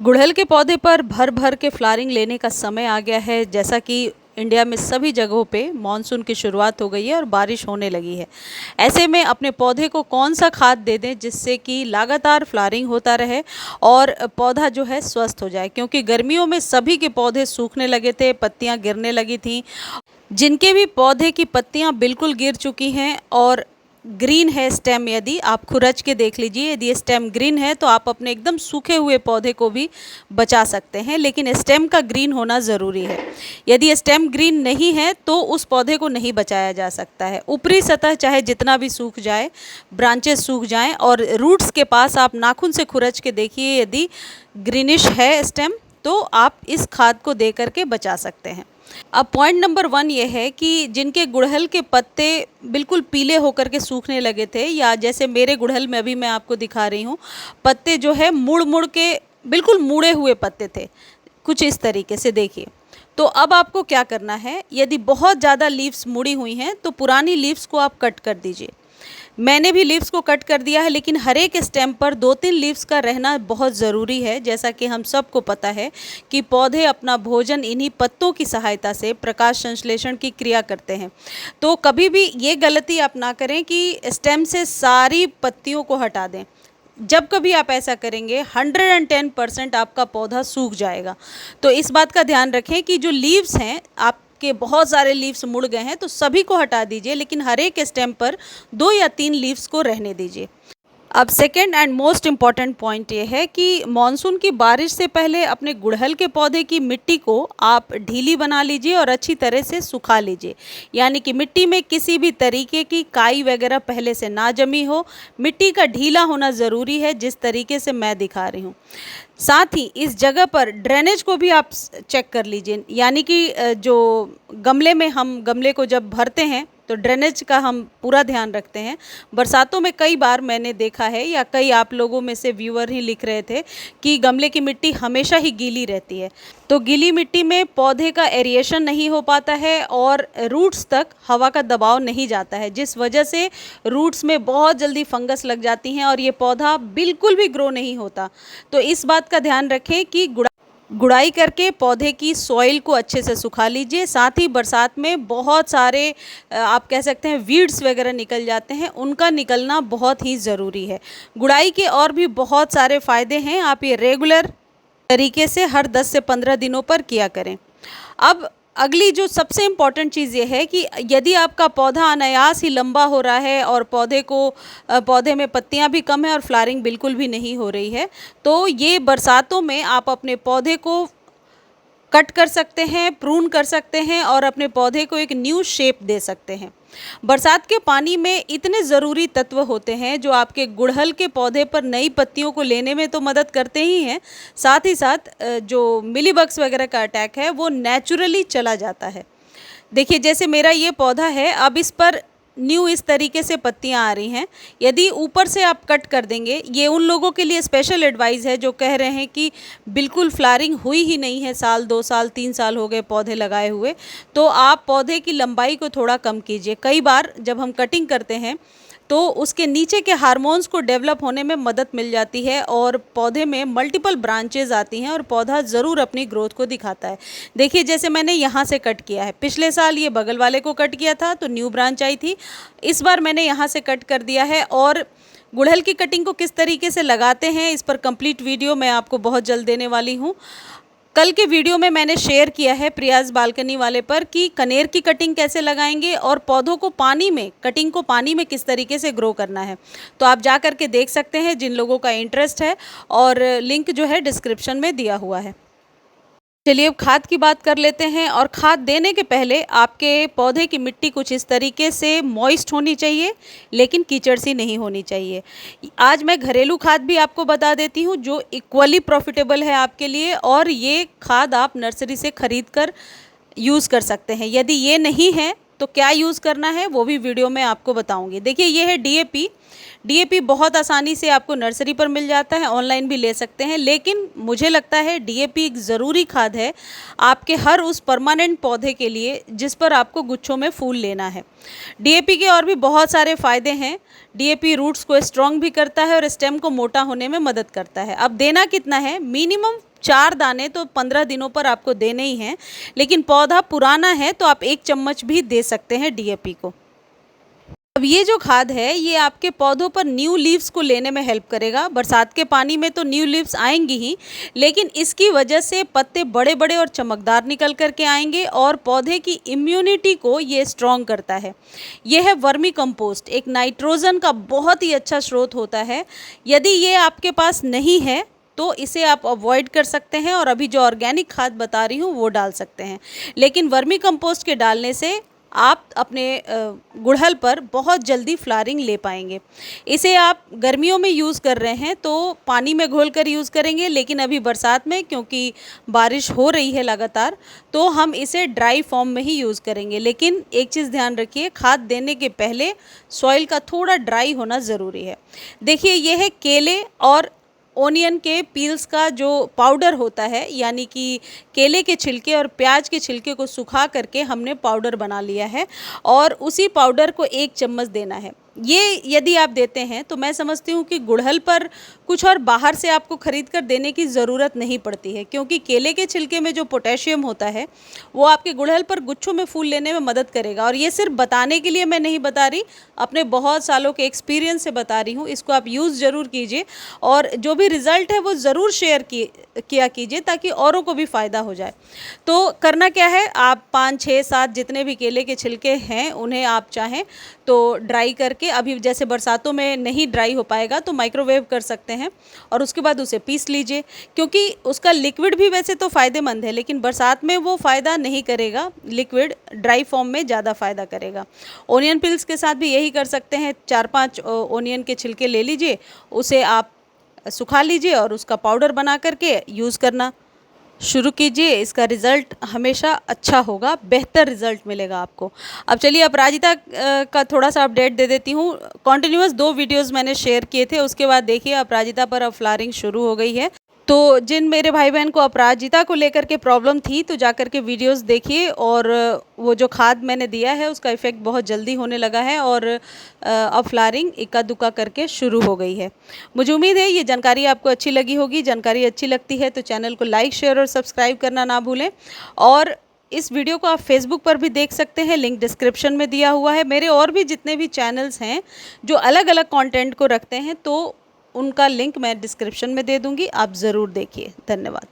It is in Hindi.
गुड़हल के पौधे पर भर भर के फ्लावरिंग लेने का समय आ गया है। जैसा कि इंडिया में सभी जगहों पे मानसून की शुरुआत हो गई है और बारिश होने लगी है। ऐसे में अपने पौधे को कौन सा खाद दे दें जिससे कि लगातार फ्लावरिंग होता रहे और पौधा जो है स्वस्थ हो जाए, क्योंकि गर्मियों में सभी के पौधे सूखने लगे थे, पत्तियां गिरने लगी थीं। जिनके भी पौधे की पत्तियां बिल्कुल गिर चुकी हैं और ग्रीन है स्टेम, यदि आप खुरच के देख लीजिए, यदि स्टेम ग्रीन है तो आप अपने एकदम सूखे हुए पौधे को भी बचा सकते हैं, लेकिन स्टेम का ग्रीन होना ज़रूरी है। यदि स्टेम ग्रीन नहीं है तो उस पौधे को नहीं बचाया जा सकता है। ऊपरी सतह चाहे जितना भी सूख जाए, ब्रांचेस सूख जाएं और रूट्स के पास आप नाखून से खुरच के देखिए, यदि ग्रीनिश है स्टेम तो आप इस खाद को दे करके बचा सकते हैं। अब पॉइंट नंबर 1 ये है कि जिनके गुड़हल के पत्ते बिल्कुल पीले होकर के सूखने लगे थे, या जैसे मेरे गुड़हल में अभी मैं आपको दिखा रही हूँ, पत्ते जो है मुड़ मुड़ के बिल्कुल मुड़े हुए पत्ते थे, कुछ इस तरीके से देखिए। तो अब आपको क्या करना है, यदि बहुत ज़्यादा लीव्स मुड़ी हुई हैं तो पुरानी लीव्स को आप कट कर दीजिए। मैंने भी लीव्स को कट कर दिया है, लेकिन हर एक स्टेम पर 2-3 लीव्स का रहना बहुत ज़रूरी है। जैसा कि हम सबको पता है कि पौधे अपना भोजन इन्हीं पत्तों की सहायता से प्रकाश संश्लेषण की क्रिया करते हैं। तो कभी भी ये गलती आप ना करें कि स्टेम से सारी पत्तियों को हटा दें। जब कभी आप ऐसा करेंगे 110% आपका पौधा सूख जाएगा। तो इस बात का ध्यान रखें कि जो लीव्स हैं, आपके बहुत सारे लीव्स मुड़ गए हैं तो सभी को हटा दीजिए, लेकिन हर एक स्टेम पर 2 या 3 लीव्स को रहने दीजिए। अब second and most important point ये है कि मानसून की बारिश से पहले अपने गुड़हल के पौधे की मिट्टी को आप ढीली बना लीजिए और अच्छी तरह से सुखा लीजिए, यानी कि मिट्टी में किसी भी तरीके की काई वगैरह पहले से ना जमी हो। मिट्टी का ढीला होना ज़रूरी है, जिस तरीके से मैं दिखा रही हूँ। साथ ही इस जगह पर ड्रेनेज को भी आप चेक कर लीजिए, यानी कि जो गमले में हम गमले को जब भरते हैं तो ड्रेनेज का हम पूरा ध्यान रखते हैं। बरसातों में कई बार मैंने देखा है, या कई आप लोगों में से व्यूअर ही लिख रहे थे कि गमले की मिट्टी हमेशा ही गीली रहती है। तो गीली मिट्टी में पौधे का एरिएशन नहीं हो पाता है और रूट्स तक हवा का दबाव नहीं जाता है, जिस वजह से रूट्स में बहुत जल्दी फंगस लग जाती हैं और ये पौधा बिल्कुल भी ग्रो नहीं होता। तो इस बात का ध्यान रखें कि गुड़ाई करके पौधे की सॉइल को अच्छे से सुखा लीजिए। साथ ही बरसात में बहुत सारे आप कह सकते हैं वीड्स वगैरह निकल जाते हैं, उनका निकलना बहुत ही ज़रूरी है। गुड़ाई के और भी बहुत सारे फ़ायदे हैं, आप ये रेगुलर तरीके से हर 10 से 15 दिनों पर किया करें। अब अगली जो सबसे इम्पॉर्टेंट चीज़ ये है कि यदि आपका पौधा अनायास ही लंबा हो रहा है और पौधे में पत्तियां भी कम है और फ्लावरिंग बिल्कुल भी नहीं हो रही है, तो ये बरसातों में आप अपने पौधे को कट कर सकते हैं, प्रून कर सकते हैं और अपने पौधे को एक न्यू शेप दे सकते हैं। बरसात के पानी में इतने ज़रूरी तत्व होते हैं जो आपके गुड़हल के पौधे पर नई पत्तियों को लेने में तो मदद करते ही हैं, साथ ही साथ जो मिलीबग्स वगैरह का अटैक है वो नेचुरली चला जाता है। देखिए, जैसे मेरा ये पौधा है, अब इस पर न्यू इस तरीके से पत्तियां आ रही हैं। यदि ऊपर से आप कट कर देंगे, ये उन लोगों के लिए स्पेशल एडवाइस है जो कह रहे हैं कि बिल्कुल फ्लावरिंग हुई ही नहीं है, साल 2 साल 3 साल हो गए पौधे लगाए हुए, तो आप पौधे की लंबाई को थोड़ा कम कीजिए। कई बार जब हम कटिंग करते हैं तो उसके नीचे के हार्मोन्स को डेवलप होने में मदद मिल जाती है और पौधे में मल्टीपल ब्रांचेज आती हैं और पौधा ज़रूर अपनी ग्रोथ को दिखाता है। देखिए, जैसे मैंने यहाँ से कट किया है, पिछले साल ये बगल वाले को कट किया था तो न्यू ब्रांच आई थी, इस बार मैंने यहाँ से कट कर दिया है। और गुड़हल की कटिंग को किस तरीके से लगाते हैं, इस पर कंप्लीट वीडियो मैं आपको बहुत जल्द देने वाली हूँ। कल के वीडियो में मैंने शेयर किया है प्रियाज बालकनी वाले पर कि कनेर की कटिंग कैसे लगाएंगे और पौधों को कटिंग को पानी में किस तरीके से ग्रो करना है। तो आप जा कर के देख सकते हैं जिन लोगों का इंटरेस्ट है, और लिंक जो है डिस्क्रिप्शन में दिया हुआ है। चलिए अब खाद की बात कर लेते हैं। और खाद देने के पहले आपके पौधे की मिट्टी कुछ इस तरीके से मॉइस्ट होनी चाहिए, लेकिन कीचड़ सी नहीं होनी चाहिए। आज मैं घरेलू खाद भी आपको बता देती हूँ जो इक्वली प्रॉफिटेबल है आपके लिए, और ये खाद आप नर्सरी से खरीद कर यूज़ कर सकते हैं। यदि ये नहीं है तो क्या यूज़ करना है वो भी वीडियो में आपको बताऊंगी। देखिए, ये है डीएपी। डीएपी बहुत आसानी से आपको नर्सरी पर मिल जाता है, ऑनलाइन भी ले सकते हैं, लेकिन मुझे लगता है डीएपी एक ज़रूरी खाद है आपके हर उस परमानेंट पौधे के लिए जिस पर आपको गुच्छों में फूल लेना है। डीएपी के और भी बहुत सारे फ़ायदे हैं। डीएपी रूट्स को स्ट्रॉन्ग भी करता है और स्टेम को मोटा होने में मदद करता है। अब देना कितना है, मिनिमम 4 दाने तो 15 दिनों पर आपको देने ही हैं, लेकिन पौधा पुराना है तो आप 1 चम्मच भी दे सकते हैं डीएपी को। अब ये जो खाद है ये आपके पौधों पर न्यू लीव्स को लेने में हेल्प करेगा। बरसात के पानी में तो न्यू लीव्स आएंगी ही, लेकिन इसकी वजह से पत्ते बड़े बड़े और चमकदार निकल करके आएंगे और पौधे की इम्यूनिटी को ये स्ट्रॉन्ग करता है। ये है वर्मी कंपोस्ट, एक नाइट्रोजन का बहुत ही अच्छा स्रोत होता है। यदि ये आपके पास नहीं है तो इसे आप अवॉइड कर सकते हैं और अभी जो ऑर्गेनिक खाद बता रही हूँ वो डाल सकते हैं। लेकिन वर्मी कंपोस्ट के डालने से आप अपने गुड़हल पर बहुत जल्दी फ्लावरिंग ले पाएंगे। इसे आप गर्मियों में यूज़ कर रहे हैं तो पानी में घोल कर यूज़ करेंगे, लेकिन अभी बरसात में क्योंकि बारिश हो रही है लगातार तो हम इसे ड्राई फॉर्म में ही यूज़ करेंगे। लेकिन एक चीज़ ध्यान रखिए, खाद देने के पहले सॉइल का थोड़ा ड्राई होना ज़रूरी है। देखिए ये है केले और ओनियन के पील्स का जो पाउडर होता है, यानी कि केले के छिलके और प्याज के छिलके को सुखा करके हमने पाउडर बना लिया है और उसी पाउडर को 1 चम्मच देना है। ये यदि आप देते हैं तो मैं समझती हूँ कि गुड़हल पर कुछ और बाहर से आपको ख़रीद कर देने की ज़रूरत नहीं पड़ती है, क्योंकि केले के छिलके में जो पोटेशियम होता है वो आपके गुड़हल पर गुच्छों में फूल लेने में मदद करेगा। और ये सिर्फ बताने के लिए मैं नहीं बता रही, अपने बहुत सालों के एक्सपीरियंस से बता रही हूँ। इसको आप यूज़ ज़रूर कीजिए और जो भी रिज़ल्ट है वो ज़रूर शेयर किया कीजिए ताकि औरों को भी फ़ायदा हो जाए। तो करना क्या है, आप 5, 6, 7 जितने भी केले के छिलके हैं उन्हें आप चाहें तो ड्राई करके, अभी जैसे बरसातों में नहीं ड्राई हो पाएगा तो माइक्रोवेव कर सकते हैं और उसके बाद उसे पीस लीजिए, क्योंकि उसका लिक्विड भी वैसे तो फ़ायदेमंद है लेकिन बरसात में वो फ़ायदा नहीं करेगा, लिक्विड ड्राई फॉर्म में ज़्यादा फ़ायदा करेगा। ओनियन पिल्स के साथ भी यही कर सकते हैं, 4-5 ओनियन के छिलके ले लीजिए, उसे आप सुखा लीजिए और उसका पाउडर बना करके यूज़ करना शुरू कीजिए। इसका रिज़ल्ट हमेशा अच्छा होगा, बेहतर रिज़ल्ट मिलेगा आपको। अब चलिए अपराजिता का थोड़ा सा अपडेट दे देती हूँ। कॉन्टिन्यूअस 2 वीडियोज़ मैंने शेयर किए थे, उसके बाद देखिए अपराजिता पर अब फ्लावरिंग शुरू हो गई है। तो जिन मेरे भाई बहन को अपराजिता को लेकर के प्रॉब्लम थी तो जाकर के वीडियोस देखिए, और वो जो खाद मैंने दिया है उसका इफ़ेक्ट बहुत जल्दी होने लगा है और अब फ्लावरिंग इक्का दुक्का करके शुरू हो गई है। मुझे उम्मीद है ये जानकारी आपको अच्छी लगी होगी। जानकारी अच्छी लगती है तो चैनल को लाइक, शेयर और सब्सक्राइब करना ना भूलें। और इस वीडियो को आप फेसबुक पर भी देख सकते हैं, लिंक डिस्क्रिप्शन में दिया हुआ है। मेरे और भी जितने भी चैनल्स हैं जो अलग अलग कंटेंट को रखते हैं तो उनका लिंक मैं डिस्क्रिप्शन में दे दूंगी, आप ज़रूर देखिए। धन्यवाद।